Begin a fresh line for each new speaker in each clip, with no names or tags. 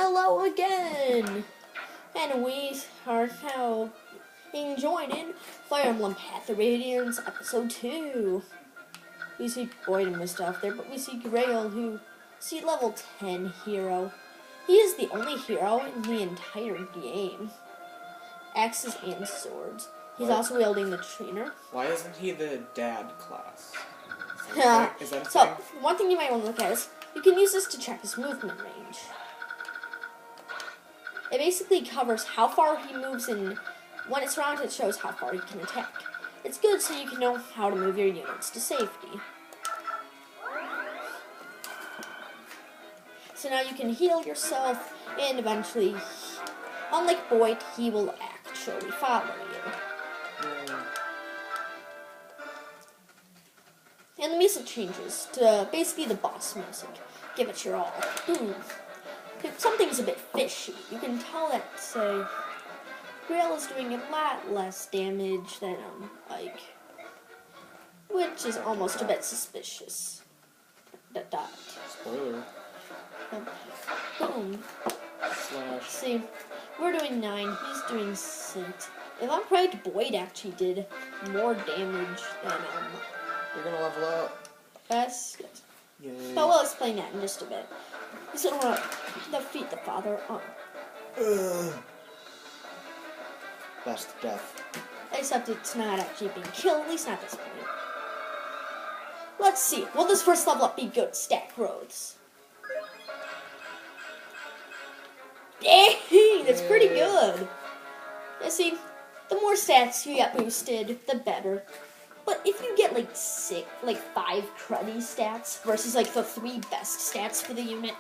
Hello again! And we are now being joined in Fire Emblem Path of Radiance Episode 2. We see Boyd and stuff there, but we see Grail, who see level 10 hero. He is the only hero in the entire game. Axes and swords. He's also wielding the trainer.
Why isn't he the dad class? Is that a
So,
thing?
one thing you might want to look at is, you can use this to check his movement range. It basically covers how far he moves, and when it's round, it shows how far he can attack. It's good so you can know how to move your units to safety. So now you can heal yourself, and eventually, unlike Boyd, he will actually follow you. And the music changes to basically the boss music. Give it your all. Boom. Something's a bit fishy. You can tell that, say, Grail is doing a lot less damage than, which is almost a bit suspicious.
Spoiler.
Boom.
Slash.
See, we're doing 9, he's doing 6. If I'm right, Boyd actually did more damage than,
You're gonna level up.
Yes.
Yay.
But we'll explain that in just a bit. He's gonna defeat the father.
That's the death.
Except it's not actually being killed, at least not at this point. Let's see. Will this first level up be good? Stack growths. Dang, that's pretty good. You see, the more stats you get boosted, the better. But if you get like 5 cruddy stats versus like the 3 best stats for the unit,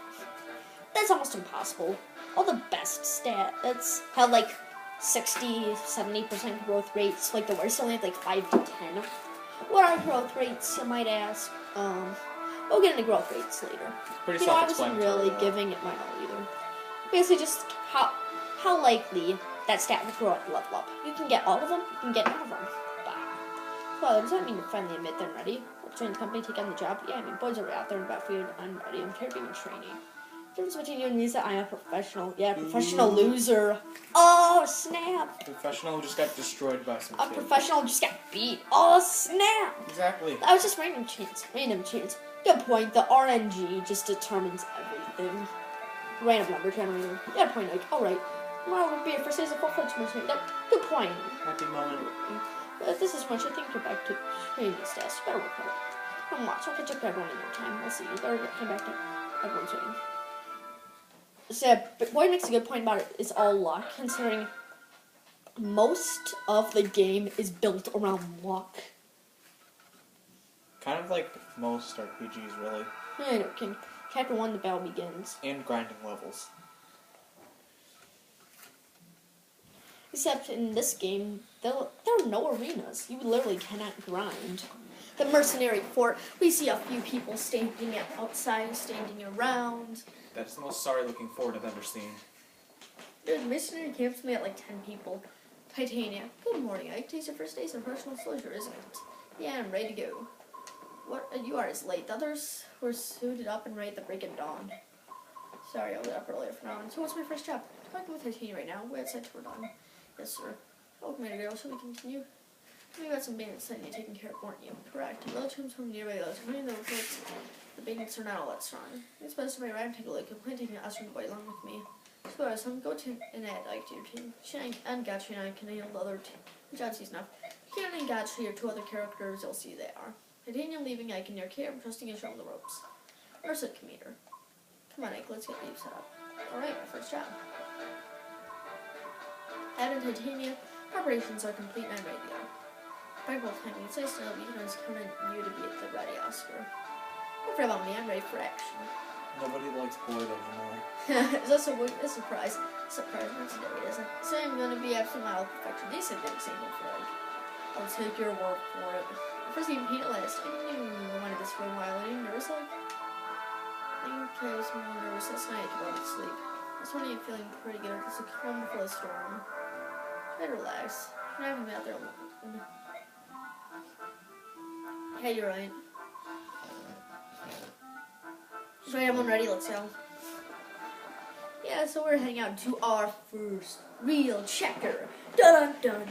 that's almost impossible. All the best stats have like 60-70% growth rates. Like the worst only have like 5 to 10. What are growth rates, you might ask? We'll get into growth rates later.
Pretty
I wasn't really giving it my all either. Basically just how likely that stat will grow at level up. You can get all of them, you can get none of them. Well, does that mean you're finally admit they're ready? Let's join the company, take on the job? Yeah, I mean, boys are out there in the battlefield. I'm ready. I'm here being in training. The difference between you and me is that I'm a professional. Yeah, professional loser. Oh, snap.
Professional who just got destroyed by some
A
kid.
professional just got beat. Oh, snap.
Exactly.
That was just random chance. Random chance. Good point. The RNG just determines everything. Random number generator. You got a point, like, alright. Tomorrow would be your first day as a full-fledged mercenary. Good point.
Happy moment.
But this is much. I think you're back to training stats. You better work hard. Come watch. I'll catch up to everyone in no time. We'll see. You better get back to everyone's waiting. So, but Boyd makes a good point about it. It's all luck, considering most of the game is built around luck.
Kind of like most RPGs, really.
I know, King. Chapter 1, the battle begins.
And grinding levels.
Except in this game, there are no arenas. You literally cannot grind. The mercenary fort, we see a few people standing outside, standing around.
That's the most sorry-looking fort I've ever seen.
The mercenary camp's made at like 10 people. Titania, good morning. I taste your first day of personal soldier, isn't it? Yeah, I'm ready to go. What? You are as late. The others were suited up and ready at the break of dawn. Sorry, I was up earlier for now. So what's my first job? I'm talking with Titania right now. We're outside till we're done. Yes, sir. Welcome, my girl. Shall we continue? We got some bandits that need taken care of, weren't you? Correct. Relatives from nearby those. The bandits are not all that strong. It's best to my right take a look. I'm planning to ask you to boy along with me. Suppose I'm go to and add like to your team. Shine and Gotcha and I can handle the other jobs he's enough. Kieran and Gotcha are 2 other characters. You'll see they are. Titania leaving Ike in your care. I'm trusting you to show him the ropes. Ursa commuter. Come on, Ike. Let's get you set up. All right, my first job. Add in Titania. Preparations are complete and I'm ready to go. Bible timing. It's nice to know you can always count on you to be at the ready, Oscar. Don't fret about me. I'm ready for action.
Nobody likes Boyd anymore.
Is that a surprise? Surprise, not today, isn't it? So I'm going to be absolute mild perfection. They said the same thing. I'll take your word for it. First game paint list. I knew you wanted this for a while. Are you nervous? I think I was more nervous last night about sleep. This morning I'm feeling pretty good. It's a calm before the storm. Try to relax. I haven't been out there alone. Hey, you're right. Right, I'm ready. Let's go. Yeah, so we're heading out to our first real checker. Dun dun.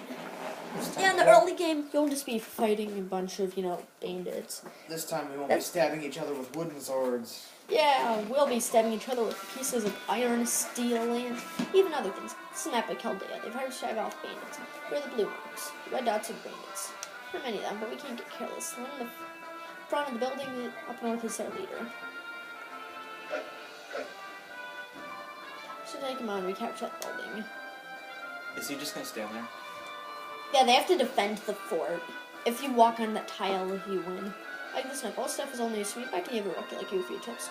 Yeah, in the early game, you'll just be fighting a bunch of, bandits.
This time we won't be stabbing each other with wooden swords.
Yeah, we'll be stabbing each other with pieces of iron, steel, and even other things. This is a map I called Dea. They've hired to shag off bandits. We're the blue ones. Red dots are bandits. There are many of them, but we can't get careless. The one in the front of the building up north is their leader. Should take him on, recapture that building.
Is he just gonna stand there?
Yeah, they have to defend the fort. If you walk on that tile, you win. Like this knuckle stuff is only a sweep. I can give a rocket like you a few tips.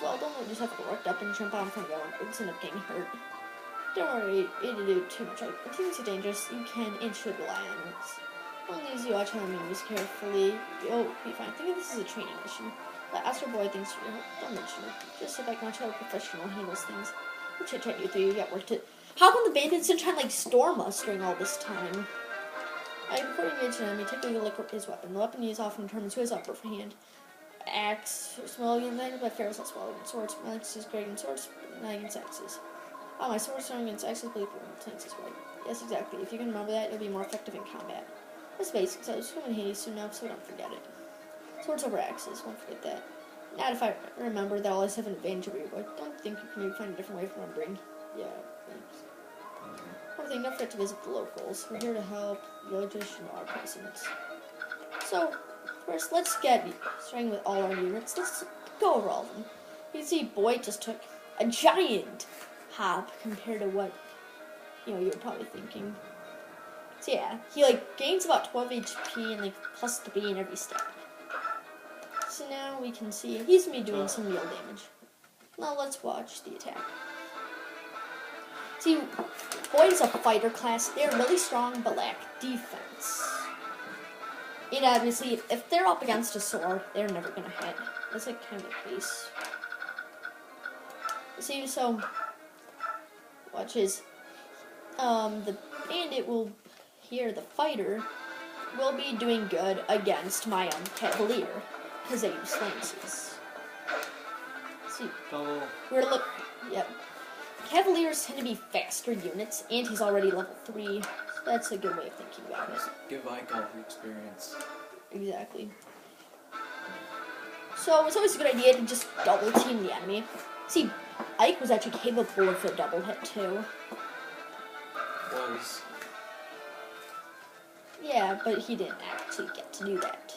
Well, don't just have to get worked up and jump on from going. It's end up getting hurt. Don't worry, it'll do too much. Like, if things are dangerous, you can and should rely on it. As long as you watch how the moves carefully, you'll be fine. Think of this as a training mission. Let Astro Boy thinks for your help. Don't mention it. Just sit back and watch how a professional handles things. We'll chit-chat you through, you got work to... How come the bandits didn't try and, storm us during all this time? Before you engage an enemy, take a look at his weapon. The weapon used often determines who has upper hand. Axe, small against that, but fair is not small against swords. My axe is great against swords, but not against axes. Oh, my sword's strong against axes, but against axes, right? Yes, exactly. If you can remember that, you'll be more effective in combat. That's basic, so it's going to hit you soon enough, so don't forget it. Swords over axes, won't forget that. Not if I remember that I'll always have an advantage over you, but don't think you can maybe find a different way of remembering. Yeah, thanks. One thing, don't forget to visit the locals. We're here to help villagers from our presence. So, first, let's get starting with all our units. Let's go over all of them. You can see Boyd just took a giant hop compared to what, you were probably thinking. So yeah, he gains about 12 HP and plus 3 in every step. So now we can see he's gonna be doing some real damage. Now let's watch the attack. See, Boyd is a fighter class. They're really strong but lack defense. And obviously, if they're up against a sword, they're never gonna hit. That's kind of the case. See, so watch his. The bandit will here. The fighter will be doing good against my cavalier because they use lances. See, Yep. Cavaliers tend to be faster units, and he's already level 3. So that's a good way of thinking about it.
Give Ike all the experience.
Exactly. So it's always a good idea to just double team the enemy. See, Ike was actually capable of a double hit too.
Was.
Yeah, but he didn't actually get to do that.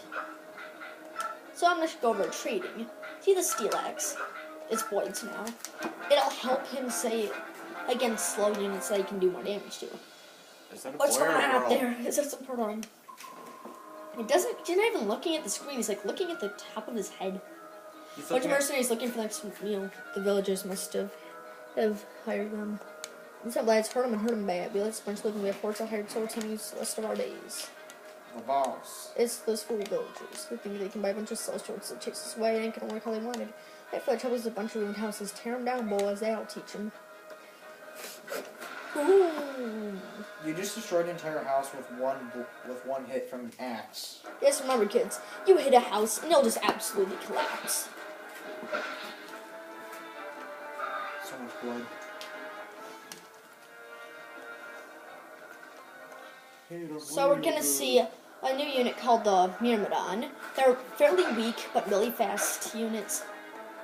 So I'm going to go over trading. See the steel axe? It's Boyd's now. It'll help him, say, against slow units that he can do more damage to.
Is that a
What's
boy or
going
a
on up
girl?
there? Is that some proton? It doesn't. He's not even looking at the screen. He's looking at the top of his head. A bunch of mercenaries looking for the villagers must have hired them. What's up, lads? Hurt them and hurt them bad. We let this bunch live and we have forts that hired swords and use the rest of our days.
The boss.
It's those fool villagers who think they can buy a bunch of slow swords that chase us away and ain't gonna work how they wanted. That fudge troubles a bunch of ruined houses. Tear them down, boys. That'll teach them. Ooh.
You just destroyed an entire house with one hit from an axe.
Yes, remember, kids. You hit a house and it'll just absolutely collapse.
So much blood.
So we're gonna see a new unit called the Myrmidon. They're fairly weak but really fast units.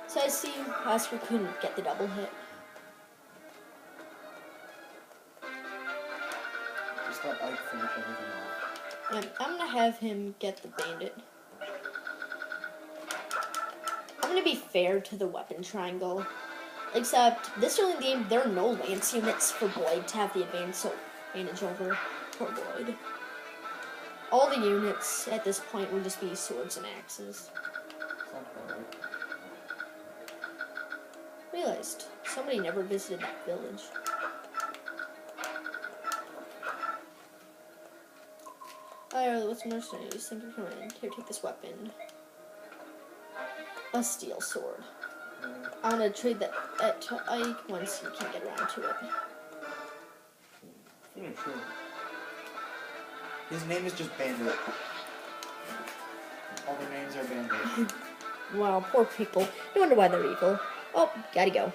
So I see Oscar couldn't get the double hit.
Just let Ike finish everything off.
And I'm gonna have him get the bandit. I'm gonna be fair to the weapon triangle. Except this early in the game, there are no lance units for Boyd to have the advantage over poor Boyd. All the units at this point will just be swords and axes. Realized somebody never visited that village. What's mercenaries? Think of coming in. Here, take this weapon. A steel sword. I'm gonna trade that to Ike once you can get around to it.
Yeah, sure. His name is just Bandit. All their names are Bandit.
Wow, poor people. No wonder why they're evil. Oh, gotta go.